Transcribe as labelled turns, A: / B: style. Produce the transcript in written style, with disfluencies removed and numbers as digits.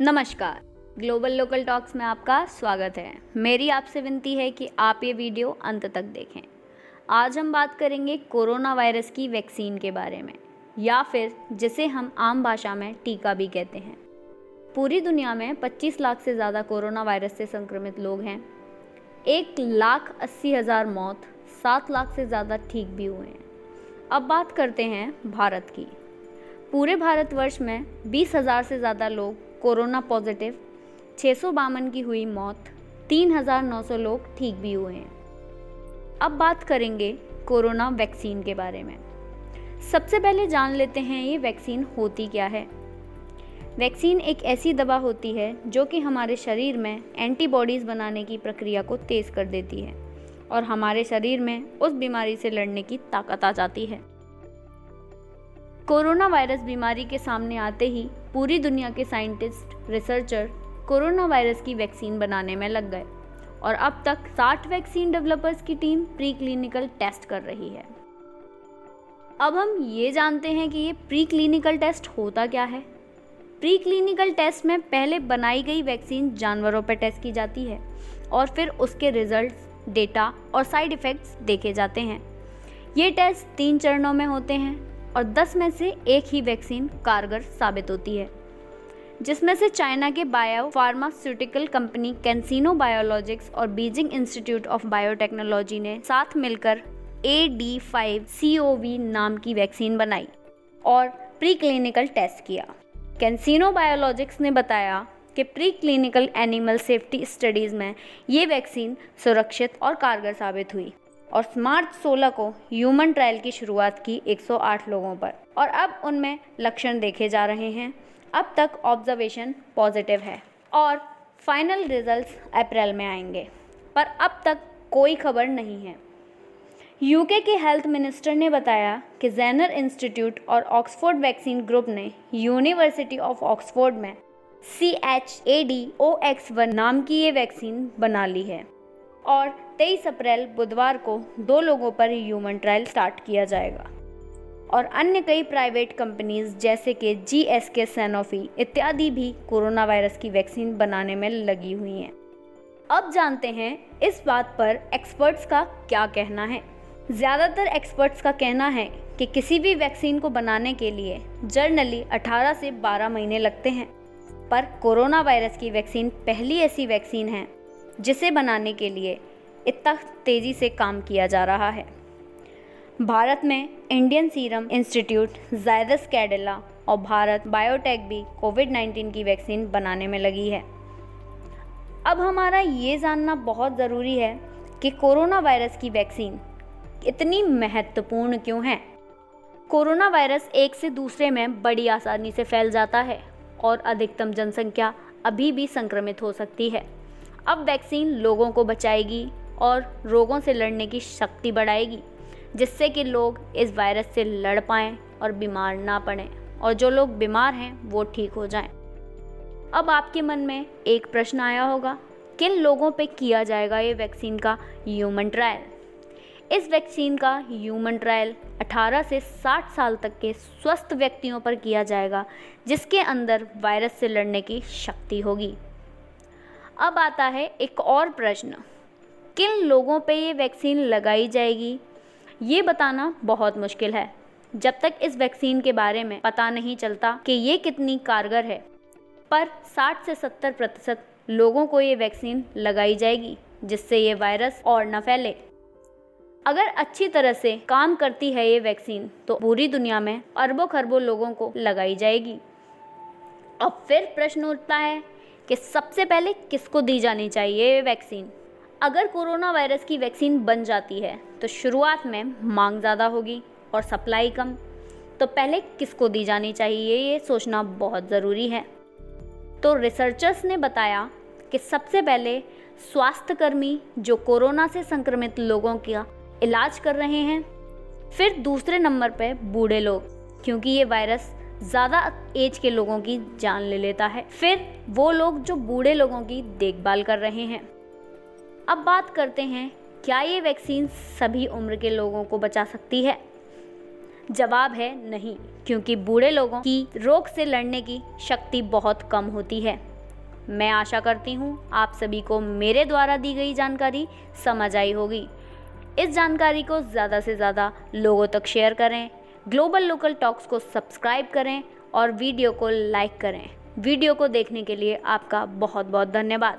A: नमस्कार। Global local talks में आपका स्वागत है। मेरी आपसे विनती है कि आप ये वीडियो अंत तक देखें। आज हम बात करेंगे कोरोना वायरस की वैक्सीन के बारे में, या फिर जिसे हम आम भाषा में टीका भी कहते हैं। पूरी दुनिया में 25 लाख से ज़्यादा कोरोना वायरस से संक्रमित लोग हैं। 1,80,000 मौत, 7 लाख से ज़्यादा ठीक भी हुए हैं। अब बात करते हैं भारत की। पूरे भारतवर्ष में 20,000 से ज़्यादा लोग कोरोना पॉजिटिव, 652 की हुई मौत, 3,900 लोग ठीक भी हुए हैं। अब बात करेंगे कोरोना वैक्सीन के बारे में। सबसे पहले जान लेते हैं ये वैक्सीन होती क्या है। वैक्सीन एक ऐसी दवा होती है जो कि हमारे शरीर में एंटीबॉडीज़ बनाने की प्रक्रिया को तेज़ कर देती है और हमारे शरीर में उस बीमारी से लड़ने की ताकत आ जाती है। कोरोना वायरस बीमारी के सामने आते ही पूरी दुनिया के साइंटिस्ट, रिसर्चर कोरोना वायरस की वैक्सीन बनाने में लग गए और अब तक 60 वैक्सीन डेवलपर्स की टीम प्री क्लिनिकल टेस्ट कर रही है। अब हम ये जानते हैं कि ये प्री क्लिनिकल टेस्ट होता क्या है। प्री क्लिनिकल टेस्ट में पहले बनाई गई वैक्सीन जानवरों पर टेस्ट की जाती है और फिर उसके रिजल्ट्स, डेटा और साइड इफ़ेक्ट्स देखे जाते हैं। ये टेस्ट 3 चरणों में होते हैं और 10 में से एक ही वैक्सीन कारगर साबित होती है, जिसमें से चाइना के bio pharmaceutical company CanSino biologics और बीजिंग इंस्टीट्यूट ऑफ बायोटेक्नोलॉजी ने साथ मिलकर AD5-CoV नाम की वैक्सीन बनाई और प्री क्लिनिकल टेस्ट किया। कैंसिनो बायोलॉजिक्स ने बताया कि pre clinical animal safety studies में ये वैक्सीन सुरक्षित और कारगर साबित हुई और मार्च 16 को ह्यूमन ट्रायल की शुरुआत की 108 लोगों पर, और अब उनमें लक्षण देखे जा रहे हैं। अब तक ऑब्जर्वेशन पॉजिटिव है और फाइनल रिजल्ट्स अप्रैल में आएंगे, पर अब तक कोई खबर नहीं है। यूके के हेल्थ मिनिस्टर ने बताया कि जेनर इंस्टीट्यूट और ऑक्सफोर्ड वैक्सीन ग्रुप ने यूनिवर्सिटी ऑफ ऑक्सफोर्ड में CHAdOx1 नाम की ये वैक्सीन बना ली है और 23 अप्रैल बुधवार को 2 लोगों पर ह्यूमन ट्रायल स्टार्ट किया जाएगा। और अन्य कई प्राइवेट कंपनीज जैसे कि GSK, सैनोफी इत्यादि भी कोरोना वायरस की वैक्सीन बनाने में लगी हुई हैं। अब जानते हैं इस बात पर एक्सपर्ट्स का क्या कहना है। ज़्यादातर एक्सपर्ट्स का कहना है कि किसी भी वैक्सीन को बनाने के लिए जनरली 18 से 12 महीने लगते हैं, पर कोरोना वायरस की वैक्सीन पहली ऐसी वैक्सीन है जिसे बनाने के लिए इतना तेज़ी से काम किया जा रहा है। भारत में Indian serum institute, Zydus Cadila और भारत बायोटेक भी कोविड-19 की वैक्सीन बनाने में लगी है। अब हमारा ये जानना बहुत ज़रूरी है कि कोरोना वायरस की वैक्सीन इतनी महत्वपूर्ण क्यों है। कोरोना वायरस एक से दूसरे में बड़ी आसानी से फैल जाता है और अधिकतम जनसंख्या अभी भी संक्रमित हो सकती है। अब वैक्सीन लोगों को बचाएगी और रोगों से लड़ने की शक्ति बढ़ाएगी, जिससे कि लोग इस वायरस से लड़ पाएँ और बीमार ना पड़ें, और जो लोग बीमार हैं वो ठीक हो जाएं। अब आपके मन में एक प्रश्न आया होगा, किन लोगों पे किया जाएगा ये वैक्सीन का ह्यूमन ट्रायल। इस वैक्सीन का ह्यूमन ट्रायल 18 से 60 साल तक के स्वस्थ व्यक्तियों पर किया जाएगा, जिसके अंदर वायरस से लड़ने की शक्ति होगी। अब आता है एक और प्रश्न, किन लोगों पे ये वैक्सीन लगाई जाएगी। ये बताना बहुत मुश्किल है जब तक इस वैक्सीन के बारे में पता नहीं चलता कि ये कितनी कारगर है, पर 60 से 70% लोगों को ये वैक्सीन लगाई जाएगी, जिससे ये वायरस और न फैले। अगर अच्छी तरह से काम करती है ये वैक्सीन तो पूरी दुनिया में अरबों खरबों लोगों को लगाई जाएगी। अब फिर प्रश्न उठता है कि सबसे पहले किसको दी जानी चाहिए ये वैक्सीन। अगर कोरोना वायरस की वैक्सीन बन जाती है तो शुरुआत में मांग ज़्यादा होगी और सप्लाई कम, तो पहले किसको दी जानी चाहिए ये सोचना बहुत ज़रूरी है। तो रिसर्चर्स ने बताया कि सबसे पहले स्वास्थ्यकर्मी जो कोरोना से संक्रमित लोगों का इलाज कर रहे हैं, फिर दूसरे नंबर पर बूढ़े लोग, क्योंकि ये वायरस ज़्यादा एज के लोगों की जान ले लेता है, फिर वो लोग जो बूढ़े लोगों की देखभाल कर रहे हैं। अब बात करते हैं, क्या ये वैक्सीन सभी उम्र के लोगों को बचा सकती है। जवाब है नहीं, क्योंकि बूढ़े लोगों की रोग से लड़ने की शक्ति बहुत कम होती है। मैं आशा करती हूँ आप सभी को मेरे द्वारा दी गई जानकारी समझ आई होगी। इस जानकारी को ज़्यादा से ज़्यादा लोगों तक शेयर करें, ग्लोबल लोकल टॉक्स को सब्सक्राइब करें और वीडियो को लाइक करें। वीडियो को देखने के लिए आपका बहुत बहुत धन्यवाद।